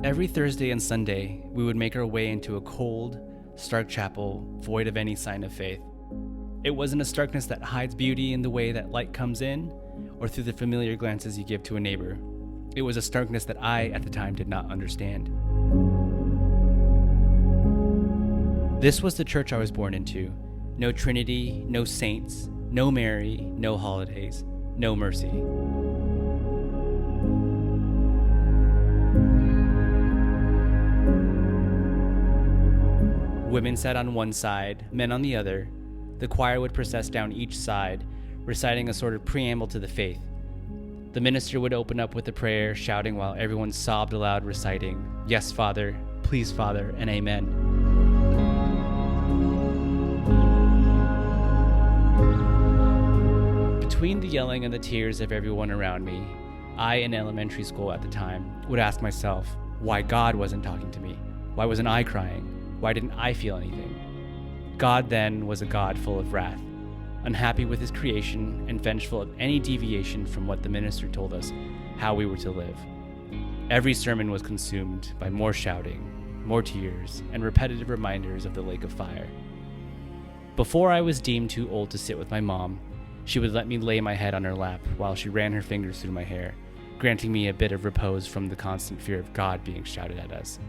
Every Thursday and Sunday, we would make our way into a cold, stark chapel, void of any sign of faith. It wasn't a starkness that hides beauty in the way that light comes in, or through the familiar glances you give to a neighbor. It was a starkness that I, at the time, did not understand. This was the church I was born into. No Trinity, no saints, no Mary, no holidays, no mercy. Women sat on one side, men on the other. The choir would process down each side, reciting a sort of preamble to the faith. The minister would open up with a prayer, shouting while everyone sobbed aloud, reciting, "Yes, Father, please, Father, and Amen." Between the yelling and the tears of everyone around me, I, in elementary school at the time, would ask myself why God wasn't talking to me. Why wasn't I crying? Why didn't I feel anything? God then was a God full of wrath, unhappy with his creation and vengeful of any deviation from what the minister told us how we were to live. Every sermon was consumed by more shouting, more tears, and repetitive reminders of the lake of fire. Before I was deemed too old to sit with my mom, she would let me lay my head on her lap while she ran her fingers through my hair, granting me a bit of repose from the constant fear of God being shouted at us.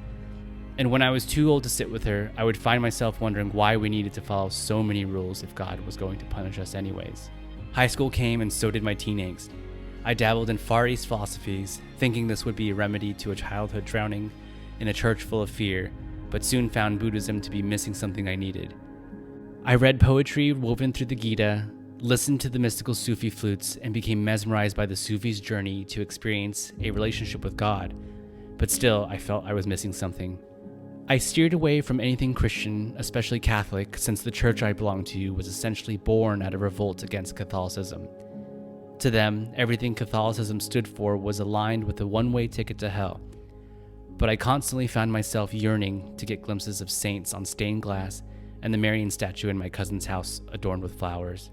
And when I was too old to sit with her, I would find myself wondering why we needed to follow so many rules if God was going to punish us anyways. High school came and so did my teen angst. I dabbled in Far East philosophies, thinking this would be a remedy to a childhood drowning in a church full of fear, but soon found Buddhism to be missing something I needed. I read poetry woven through the Gita, listened to the mystical Sufi flutes, and became mesmerized by the Sufi's journey to experience a relationship with God. But still, I felt I was missing something. I steered away from anything Christian, especially Catholic, since the church I belonged to was essentially born out of revolt against Catholicism. To them, everything Catholicism stood for was aligned with a one-way ticket to hell. But I constantly found myself yearning to get glimpses of saints on stained glass and the Marian statue in my cousin's house adorned with flowers.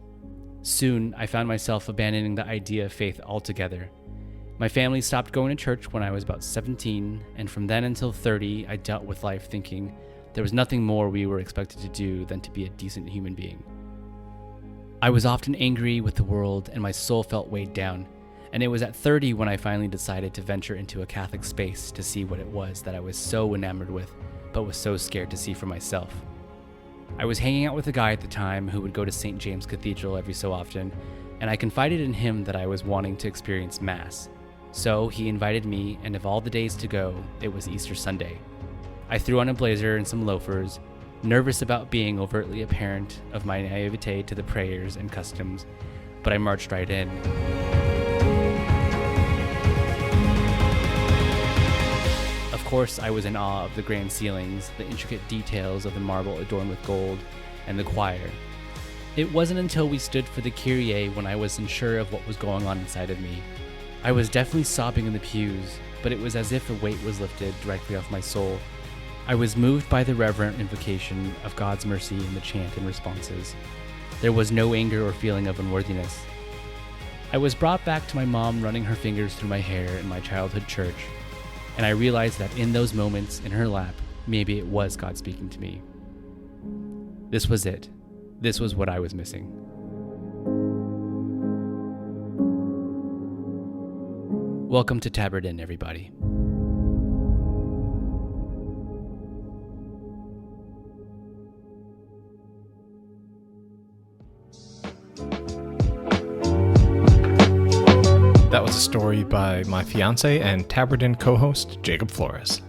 Soon, I found myself abandoning the idea of faith altogether. My family stopped going to church when I was about 17, and from then until 30, I dealt with life thinking there was nothing more we were expected to do than to be a decent human being. I was often angry with the world, and my soul felt weighed down, and it was at 30 when I finally decided to venture into a Catholic space to see what it was that I was so enamored with, but was so scared to see for myself. I was hanging out with a guy at the time who would go to St. James Cathedral every so often, and I confided in him that I was wanting to experience Mass. So he invited me, and of all the days to go, it was Easter Sunday. I threw on a blazer and some loafers, nervous about being overtly apparent of my naivete to the prayers and customs, but I marched right in. Of course, I was in awe of the grand ceilings, the intricate details of the marble adorned with gold, and the choir. It wasn't until we stood for the Kyrie when I was unsure of what was going on inside of me. I was definitely sobbing in the pews, but it was as if a weight was lifted directly off my soul. I was moved by the reverent invocation of God's mercy in the chant and responses. There was no anger or feeling of unworthiness. I was brought back to my mom running her fingers through my hair in my childhood church, and I realized that in those moments in her lap, maybe it was God speaking to me. This was it. This was what I was missing. Welcome to Tabard, everybody. That was a story by my fiance and Tabard co-host, Jacob Flores.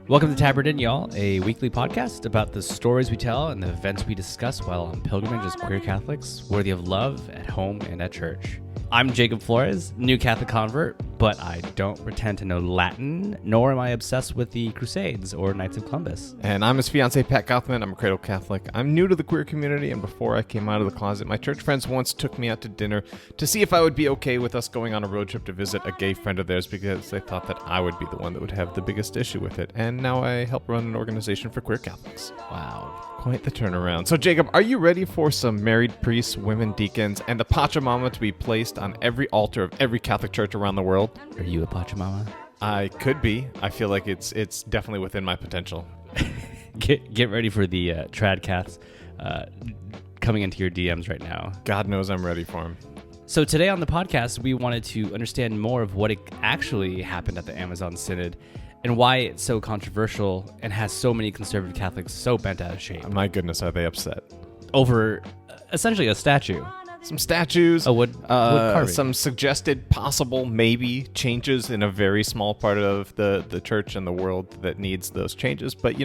Welcome to Tabard, y'all, a weekly podcast about the stories we tell and the events we discuss while on pilgrimage as queer Catholics, worthy of love at home and at church. I'm Jacob Flores, new Catholic convert, but I don't pretend to know Latin, nor am I obsessed with the Crusades or Knights of Columbus. And I'm his fiance, Pat Gothman. I'm a cradle Catholic. I'm new to the queer community, and before I came out of the closet, my church friends once took me out to dinner to see if I would be okay with us going on a road trip to visit a gay friend of theirs because they thought that I would be the one that would have the biggest issue with it. And now I help run an organization for queer Catholics. Wow. Quite the turnaround. So, Jacob, are you ready for some married priests, women deacons, and the Pachamama to be placed on every altar of every Catholic church around the world? Are you a Pachamama? I could be. I feel like it's definitely within my potential. Get ready for the tradcasts coming into your DMs right now. God knows I'm ready for him. So today on the podcast, we wanted to understand more of what actually happened at the Amazon Synod and why it's so controversial and has so many conservative Catholics so bent out of shape. My goodness, are they upset? Over essentially a statue. Some statues, a wood carving. Some suggested possible maybe changes in a very small part of the church and the world that needs those changes. But,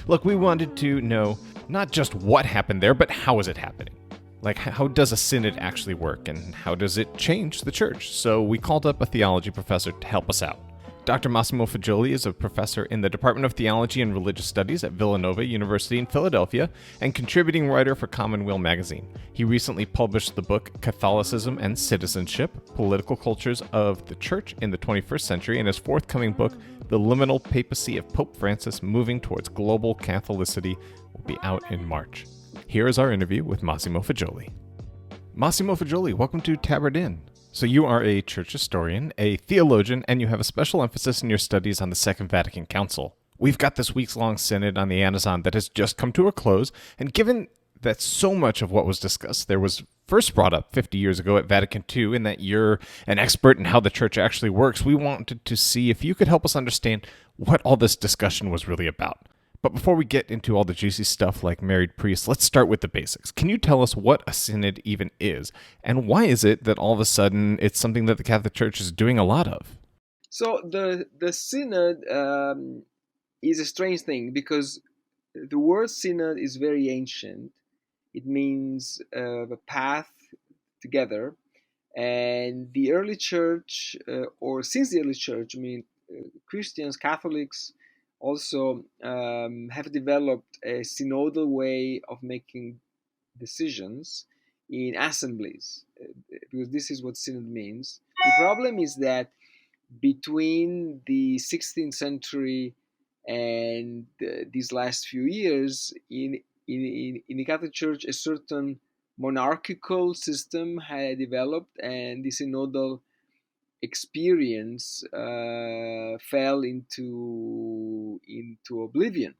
look, we wanted to know not just what happened there, but how is it happening? Like, how does a synod actually work, and how does it change the church? So we called up a theology professor to help us out. Dr. Massimo Faggiolli is a professor in the Department of Theology and Religious Studies at Villanova University in Philadelphia and contributing writer for Commonweal magazine. He recently published the book Catholicism and Citizenship, Political Cultures of the Church in the 21st Century, and his forthcoming book, The Liminal Papacy of Pope Francis Moving Towards Global Catholicity, will be out in March. Here is our interview with Massimo Faggiolli. Massimo Faggiolli, welcome to Tabard Inn. So you are a church historian, a theologian, and you have a special emphasis in your studies on the Second Vatican Council. We've got this weeks-long synod on the Amazon that has just come to a close, and given that so much of what was discussed there was first brought up 50 years ago at Vatican II, and that you're an expert in how the church actually works, we wanted to see if you could help us understand what all this discussion was really about. But before we get into all the juicy stuff like married priests, let's start with the basics. Can you tell us what a synod even is? And why is it that all of a sudden it's something that the Catholic Church is doing a lot of? So the synod is a strange thing because the word synod is very ancient. It means a path together. And the early church, or since the early church, Christians, Catholics, also have developed a synodal way of making decisions in assemblies, because this is what synod means. The problem is that between the 16th century and these last few years, in the Catholic Church, a certain monarchical system had developed, and the synodal experience fell into oblivion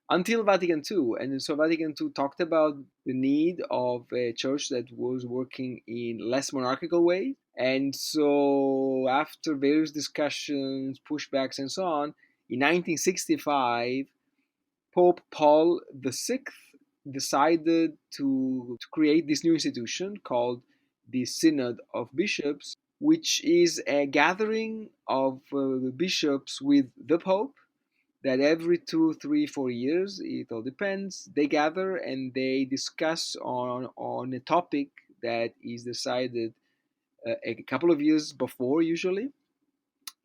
until Vatican II. And so Vatican II talked about the need of a church that was working in less monarchical ways. And so after various discussions, pushbacks, and so on, in 1965, Pope Paul VI decided to create this new institution called the Synod of Bishops, which is a gathering of bishops with the Pope, that every 2, 3, 4 years, it all depends, they gather and they discuss on a topic that is decided a couple of years before, usually.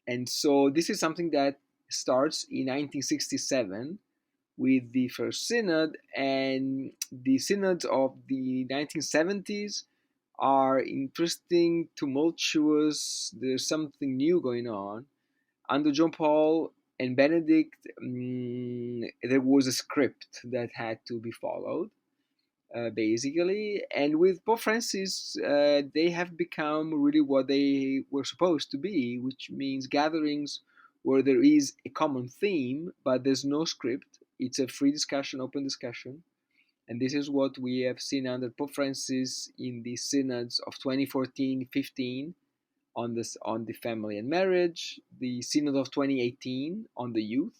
And so this is something that starts in 1967 with the First Synod, and the synods of the 1970s are interesting, tumultuous. There's something new going on. Under John Paul and Benedict, there was a script that had to be followed, basically. And with Pope Francis, they have become really what they were supposed to be, which means gatherings where there is a common theme, but there's no script. It's a free discussion, open discussion. And this is what we have seen under Pope Francis in the synods of 2014-15 on the family and marriage, the synod of 2018 on the youth,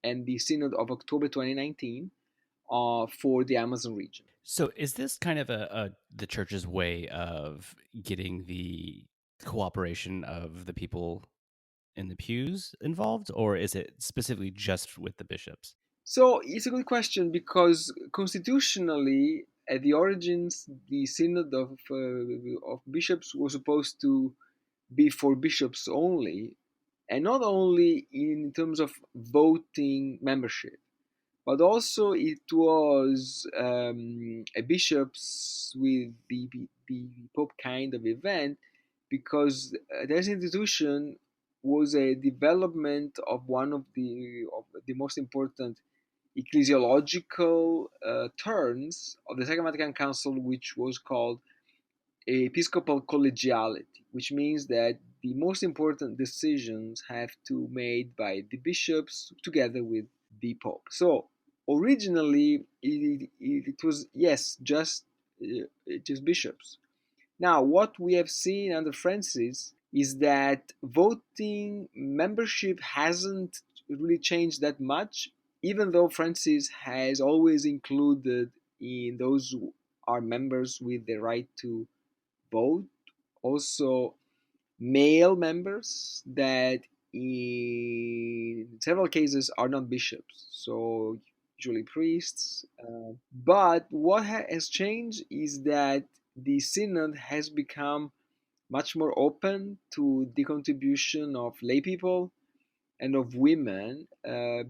and the synod of October 2019 for the Amazon region. So is this kind of the church's way of getting the cooperation of the people in the pews involved, or is it specifically just with the bishops? So it's a good question, because constitutionally, at the origins, the Synod of Bishops was supposed to be for bishops only, and not only in terms of voting membership, but also it was a bishops with the Pope kind of event, because this institution was a development of one of the most important ecclesiological turns of the Second Vatican Council, which was called episcopal collegiality, which means that the most important decisions have to made by the bishops together with the Pope. So originally it was, yes, just bishops. Now what we have seen under Francis is that voting membership hasn't really changed that much, even though Francis has always included in those who are members with the right to vote also male members that in several cases are not bishops, so usually priests. But what has changed is that the synod has become much more open to the contribution of lay people and of women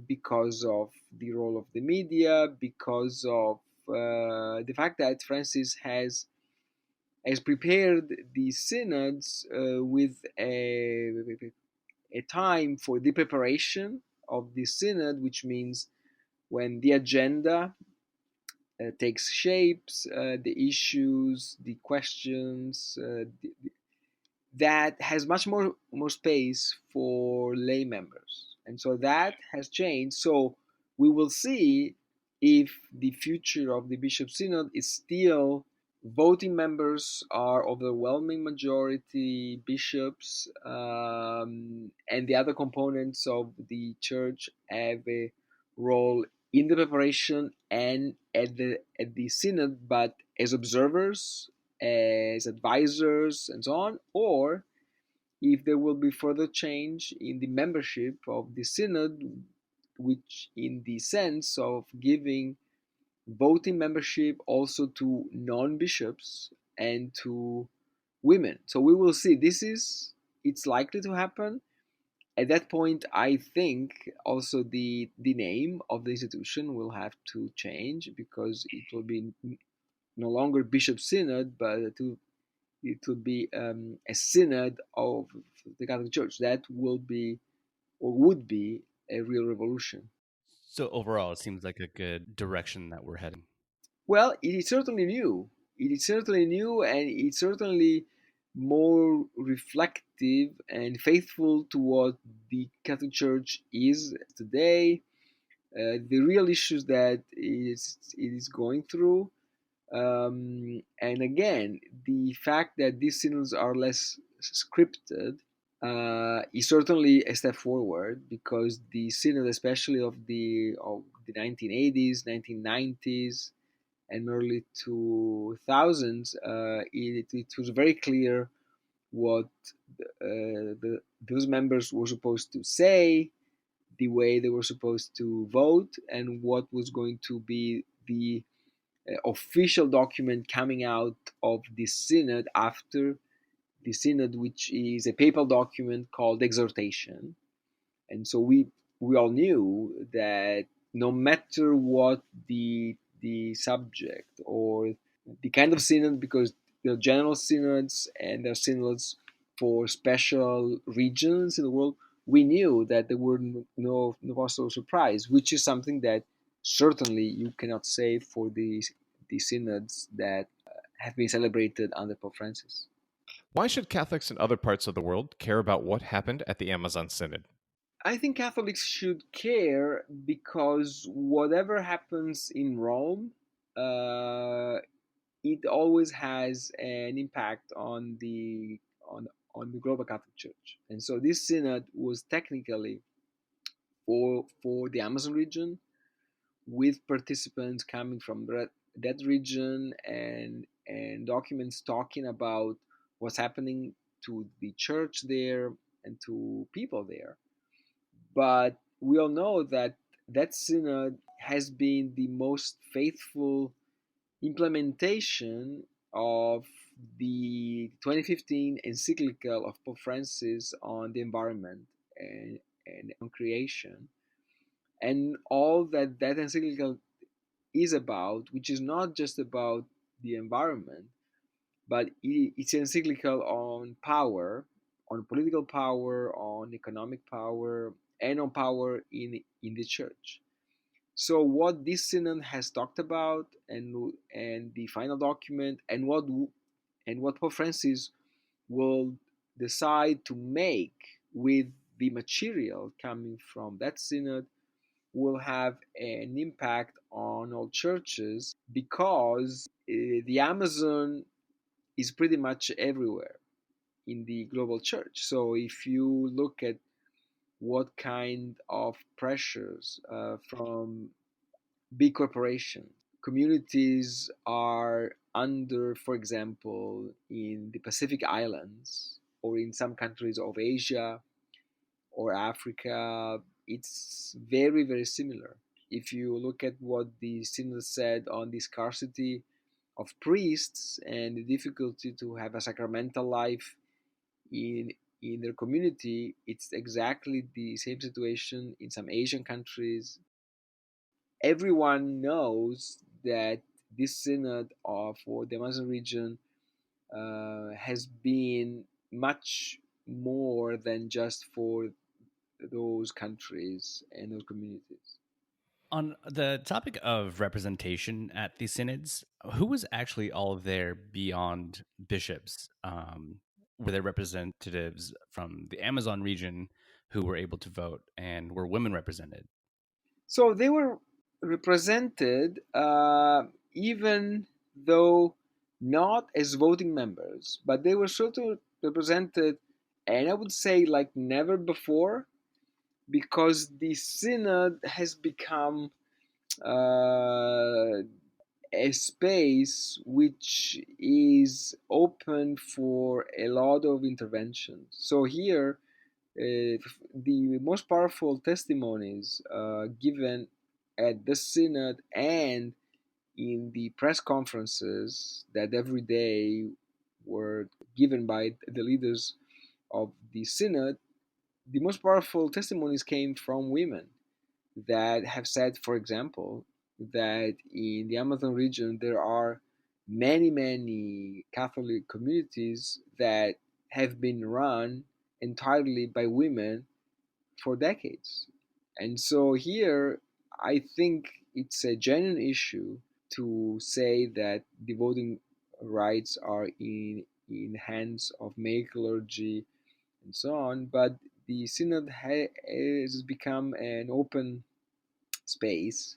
because of the role of the media, because of the fact that Francis has prepared the synods with a time for the preparation of the synod, which means when the agenda takes shapes, the issues, the questions, that has much more space for lay members, and so that has changed. So we will see if the future of the bishop synod is still voting members are overwhelming majority bishops, and the other components of the church have a role in the preparation and at the synod, but as observers, as advisors, and so on, or if there will be further change in the membership of the synod, which in the sense of giving voting membership also to non-bishops and to women. So we will see. It's likely to happen. At that point, I think also the name of the institution will have to change, because it will be no longer Bishop Synod, but it will be a synod of the Catholic Church. That will be, or would be, a real revolution. So overall, it seems like a good direction that we're heading. Well, it is certainly new. It is certainly new, and it's certainly more reflective and faithful to what the Catholic Church is today, the real issues that it is going through. And again, the fact that these synods are less scripted is certainly a step forward, because the synod, especially of the 1980s, 1990s, and early 2000s, it was very clear what those members were supposed to say, the way they were supposed to vote, and what was going to be the official document coming out of the synod after the synod, which is a papal document called exhortation. And so we all knew that no matter what the subject or the kind of synod, because there are general synods and there are synods for special regions in the world, we knew that there were no possible surprise, which is something that certainly you cannot say for the synods that have been celebrated under Pope Francis. Why should Catholics in other parts of the world care about what happened at the Amazon Synod? I think Catholics should care because whatever happens in Rome, uh, it always has an impact on the global Catholic Church. And so this synod was technically for the Amazon region, with participants coming from that region, and documents talking about what's happening to the church there and to people there. But we all know that that synod has been the most faithful implementation of the 2015 encyclical of Pope Francis on the environment and on creation, and all that that encyclical is about, which is not just about the environment, but it's encyclical on power, on political power, on economic power, and on power in the church. So what this synod has talked about, and the final document, and what Pope Francis will decide to make with the material coming from that synod will have an impact on all churches, because the Amazon is pretty much everywhere in the global church. So if you look at what kind of pressures from big corporations communities are under, for example, in the Pacific Islands or in some countries of Asia or Africa, it's very, very similar. If you look at what the Synod said on the scarcity of priests and the difficulty to have a sacramental life in in their community, it's exactly the same situation in some Asian countries. Everyone knows that this synod for the Amazon region has been much more than just for those countries and those communities. On the topic of representation at these synods, who was actually all there beyond bishops? Were there representatives from the Amazon region who were able to vote, and were women represented? So they were represented, even though not as voting members, but they were sort of represented, and I would say like never before, because the synod has become uh, a space which is open for a lot of interventions. So here, the most powerful testimonies given at the synod and in the press conferences that every day were given by the leaders of the synod, the most powerful testimonies came from women that have said, for example, that in the Amazon region there are many, many Catholic communities that have been run entirely by women for decades. And so here, I think it's a genuine issue to say that the voting rights are in hands of male clergy and so on, but the synod has become an open space,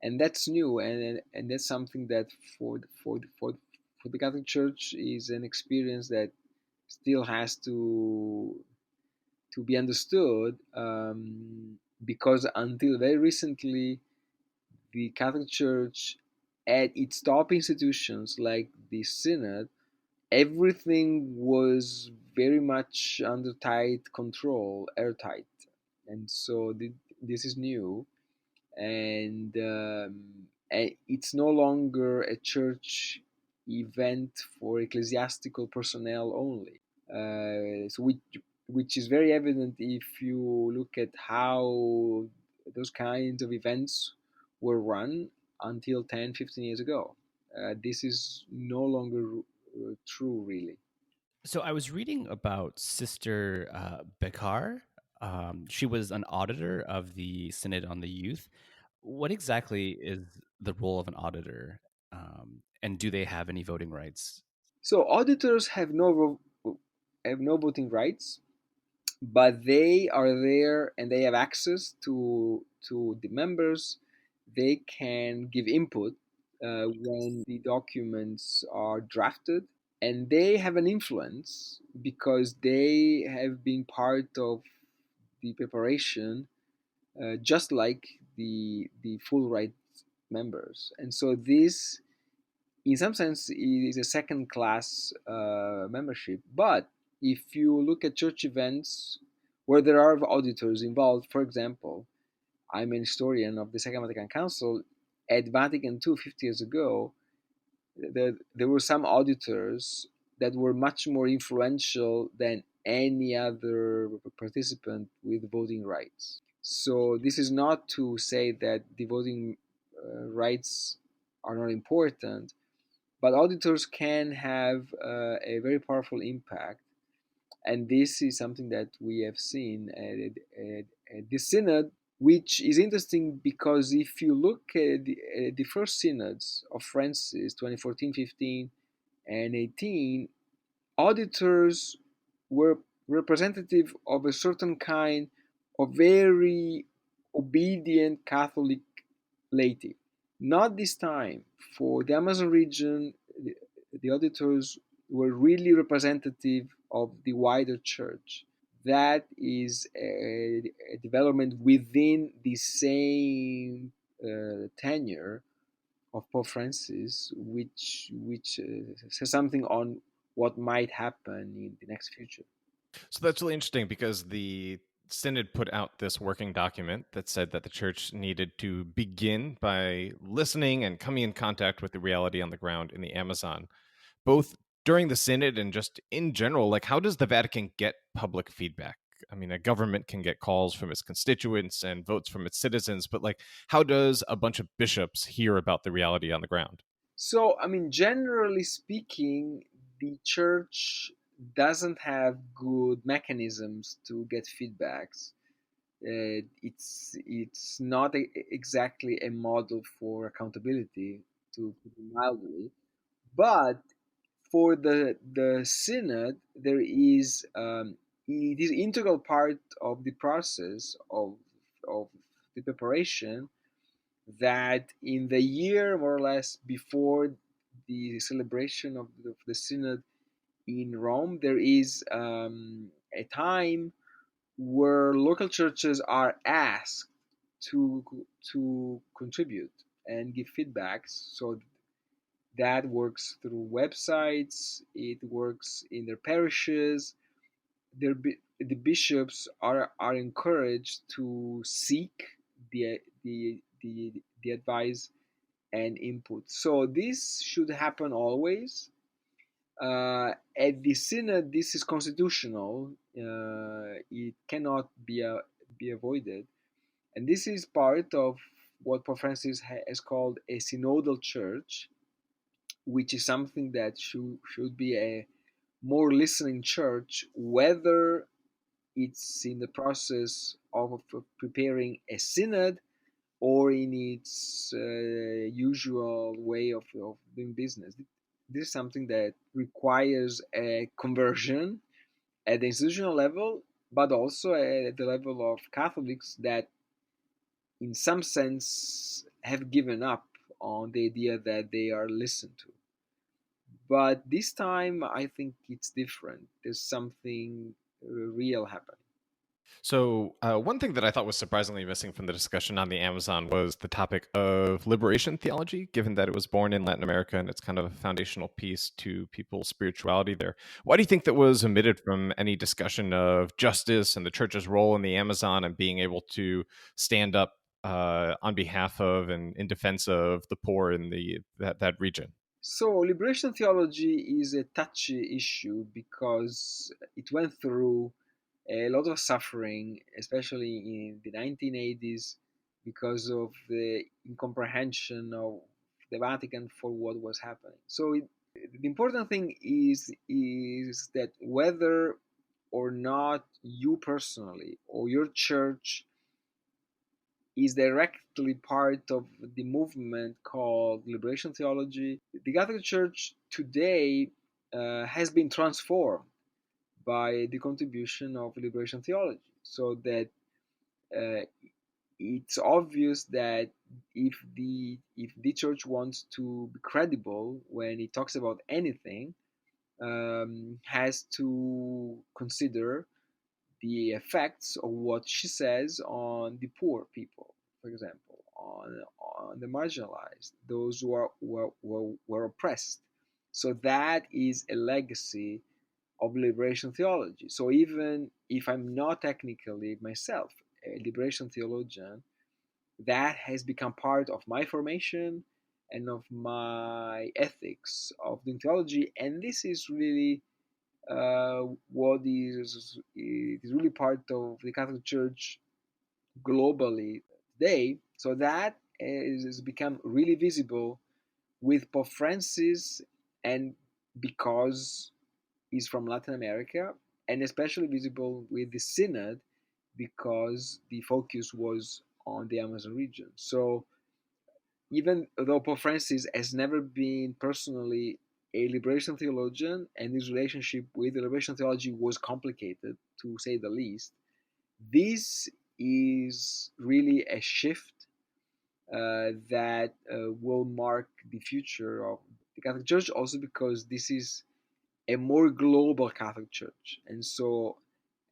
and that's new, and that's something that for the Catholic Church is an experience that still has to be understood, because until very recently, the Catholic Church at its top institutions like the Synod, everything was very much under tight control, airtight, and so this is new, and it's no longer a church event for ecclesiastical personnel only. So which is very evident if you look at how those kinds of events were run until 10, 15 years ago. This is no longer true, really. So I was reading about Sister Bekar. She was an auditor of the Synod on the Youth. What exactly is the role of an auditor, and do they have any voting rights? So auditors have no voting rights, but they are there and they have access to the members. They can give input when the documents are drafted, and they have an influence because they have been part of the preparation, just like the full right members. And so this, in some sense, is a second class membership. But if you look at church events where there are auditors involved, for example, I'm an historian of the Second Vatican Council. At Vatican II, 50 years ago, there were some auditors that were much more influential than any other participant with voting rights. So this is not to say that the voting rights are not important, but auditors can have a very powerful impact, and this is something that we have seen at this synod, which is interesting because if you look at the first synods of Francis, 2014, 15, and 18, auditors were representative of a certain kind of very obedient Catholic laity. Not this time. For the Amazon region, the auditors were really representative of the wider church. That is a development within the same tenure of Pope Francis, which says something on what might happen in the next future. So that's really interesting because the Synod put out this working document that said that the church needed to begin by listening and coming in contact with the reality on the ground in the Amazon, both during the Synod and just in general. Like, how does the Vatican get public feedback? I mean, a government can get calls from its constituents and votes from its citizens, but like, how does a bunch of bishops hear about the reality on the ground? So, I mean, generally speaking, the church doesn't have good mechanisms to get feedbacks. It's not exactly a model for accountability, to put it mildly. But for the synod, it is integral part of the process of the preparation that in the year more or less before the celebration of the synod in Rome, there is a time where local churches are asked to to contribute and give feedbacks. So that works through websites. It works in their parishes. The bishops are encouraged to seek the advice and input. So this should happen always. At the synod, this is constitutional. It cannot be avoided, and this is part of what Pope Francis has called a synodal church, which is something that should be a more listening church, whether it's in the process of preparing a synod or in its usual way of doing business. This is something that requires a conversion at the institutional level, but also at the level of Catholics that, in some sense, have given up on the idea that they are listened to. But this time, I think it's different. There's something real happening. So, one thing that I thought was surprisingly missing from the discussion on the Amazon was the topic of liberation theology, given that it was born in Latin America and it's kind of a foundational piece to people's spirituality there. Why do you think that was omitted from any discussion of justice and the church's role in the Amazon and being able to stand up on behalf of and in defense of the poor in that region? So, liberation theology is a touchy issue because it went through a lot of suffering, especially in the 1980s, because of the incomprehension of the Vatican for what was happening. So, the important thing is that whether or not you personally or your church is directly part of the movement called liberation theology, the Catholic Church today has been transformed by the contribution of liberation theology, so that uh, it's obvious that if the church wants to be credible when it talks about anything, has to consider the effects of what she says on the poor people, for example, on the marginalized, those who are oppressed. So that is a legacy of liberation theology. So even if I'm not technically myself a liberation theologian, that has become part of my formation and of my ethics of doing theology. And this is really what is really part of the Catholic Church globally today. So that has become really visible with Pope Francis, and because he's from Latin America, and especially visible with the Synod because the focus was on the Amazon region. So even though Pope Francis has never been personally a liberation theologian, and his relationship with the liberation theology was complicated, to say the least. This is really a shift that will mark the future of the Catholic Church, also because this is a more global Catholic Church. And so,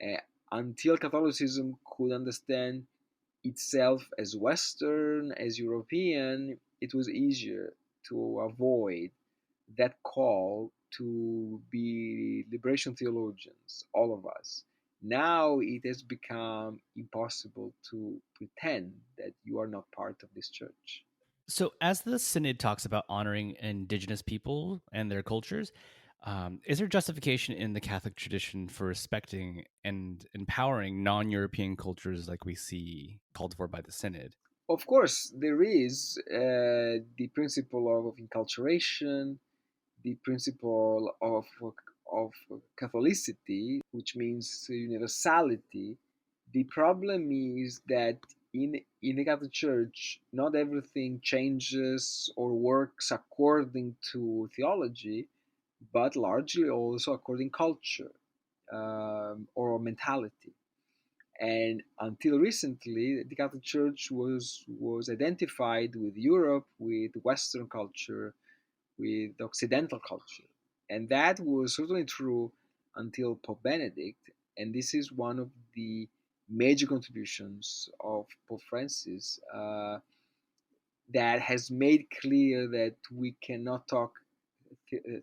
uh, until Catholicism could understand itself as Western, as European, it was easier to avoid that call to be liberation theologians, all of us. Now it has become impossible to pretend that you are not part of this church. So, as the Synod talks about honoring indigenous people and their cultures, is there justification in the Catholic tradition for respecting and empowering non European cultures like we see called for by the Synod? Of course, there is the principle of enculturation, the principle of Catholicity, which means universality. The problem is that in the Catholic Church, not everything changes or works according to theology, but largely also according to culture or mentality. And until recently, the Catholic Church was identified with Europe, with Western culture, with Occidental culture. And that was certainly true until Pope Benedict. And this is one of the major contributions of Pope Francis that has made clear that we cannot talk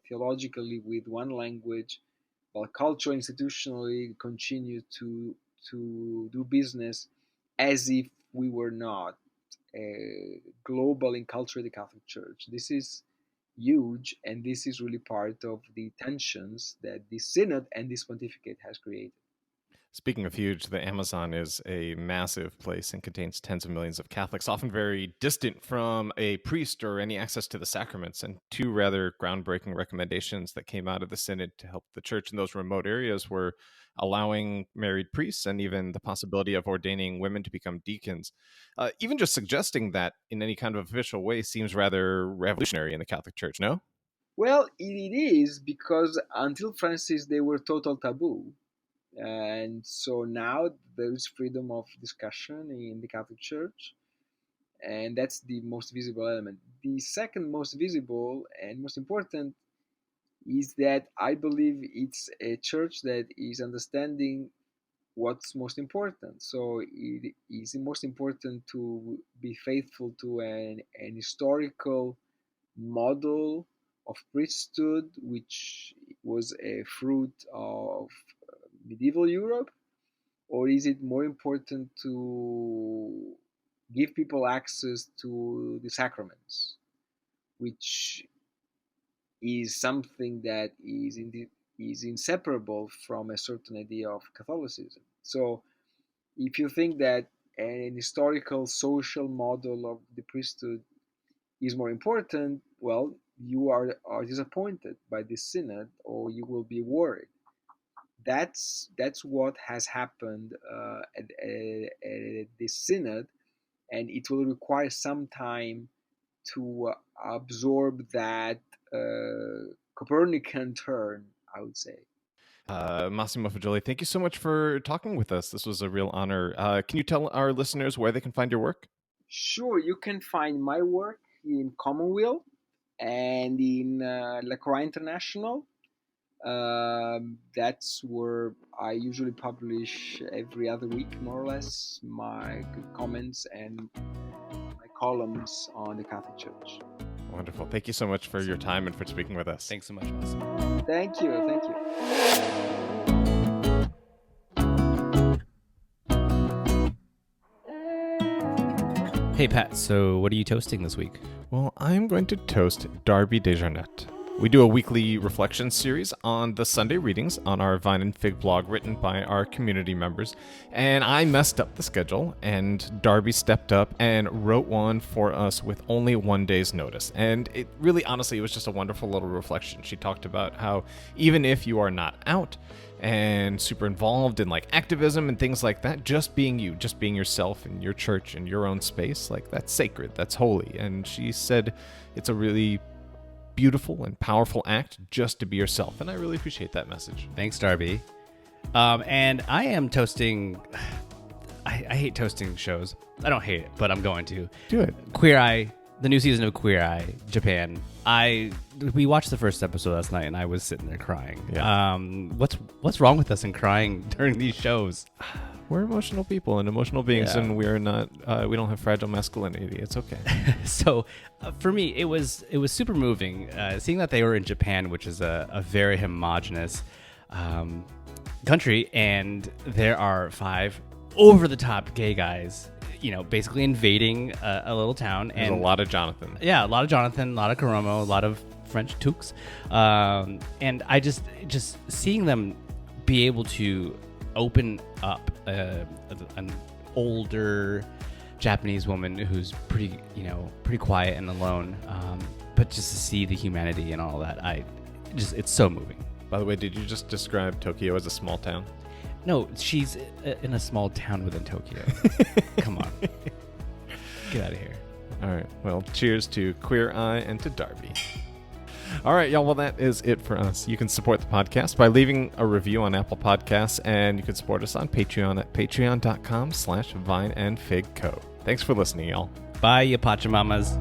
theologically with one language, while culturally, institutionally continue to do business as if we were not a global enculturated Catholic Church. This is huge, and this is really part of the tensions that this synod and this pontificate has created. Speaking of huge, the Amazon is a massive place and contains tens of millions of Catholics, often very distant from a priest or any access to the sacraments. And two rather groundbreaking recommendations that came out of the Synod to help the church in those remote areas were allowing married priests and even the possibility of ordaining women to become deacons. Even just suggesting that in any kind of official way seems rather revolutionary in the Catholic Church, no? Well, it is, because until Francis they were total taboo. And so now there is freedom of discussion in the Catholic Church, and that's the most visible element. The second most visible and most important is that I believe it's a church that is understanding what's most important. So it is most important to be faithful to an historical model of priesthood, which was a fruit of medieval Europe, or is it more important to give people access to the sacraments, which is something that is inseparable from a certain idea of Catholicism? So, if you think that an historical social model of the priesthood is more important, well, you are disappointed by this synod, or you will be worried. That's what has happened at this synod, and it will require some time to absorb that Copernican turn, I would say. Massimo Faggioli, thank you so much for talking with us. This was a real honor. Can you tell our listeners where they can find your work? Sure, you can find my work in Commonweal and in La Croix International. That's where I usually publish every other week, more or less, my comments and my columns on the Catholic Church. Wonderful. Thank you so much for your time and for speaking with us. Thanks so much, Massimo. Thank you. Thank you. Hey, Pat, so what are you toasting this week? Well, I'm going to toast Darby Desjardins. We do a weekly reflection series on the Sunday readings on our Vine and Fig blog written by our community members, and I messed up the schedule, and Darby stepped up and wrote one for us with only 1 day's notice. And it really, honestly, it was just a wonderful little reflection. She talked about how even if you are not out and super involved in like activism and things like that, just being you, just being yourself in your church, in your own space, like that's sacred, that's holy. And she said it's a really beautiful and powerful act just to be yourself. And I really appreciate that message. Thanks, Darby. And I am toasting. I hate toasting shows. I don't hate it, but I'm going to. Do it. Queer Eye, the new season of Queer Eye, Japan. We watched the first episode last night, and I was sitting there crying. Yeah. What's wrong with us and crying during these shows? We're emotional people and emotional beings, Yeah. and we're not. We don't have fragile masculinity. It's okay. So, for me, it was super moving seeing that they were in Japan, which is a very homogenous country, and there are 5 over-the-top gay guys, basically invading a little town. There's and a lot of Jonathan. Yeah, a lot of Jonathan, a lot of Karomo, a lot of French toques. And I just seeing them be able to open up an older Japanese woman who's pretty quiet and alone, but just to see the humanity and all that, it's so moving. By the way, did you just describe Tokyo as a small town? No, she's in a small town within Tokyo. Come on. Get out of here. All right. Well, cheers to Queer Eye and to Darby. All right, y'all. Well, that is it for us. You can support the podcast by leaving a review on Apple Podcasts, and you can support us on Patreon at patreon.com/vineandfigco. Thanks for listening, y'all. Bye, you Pachamamas.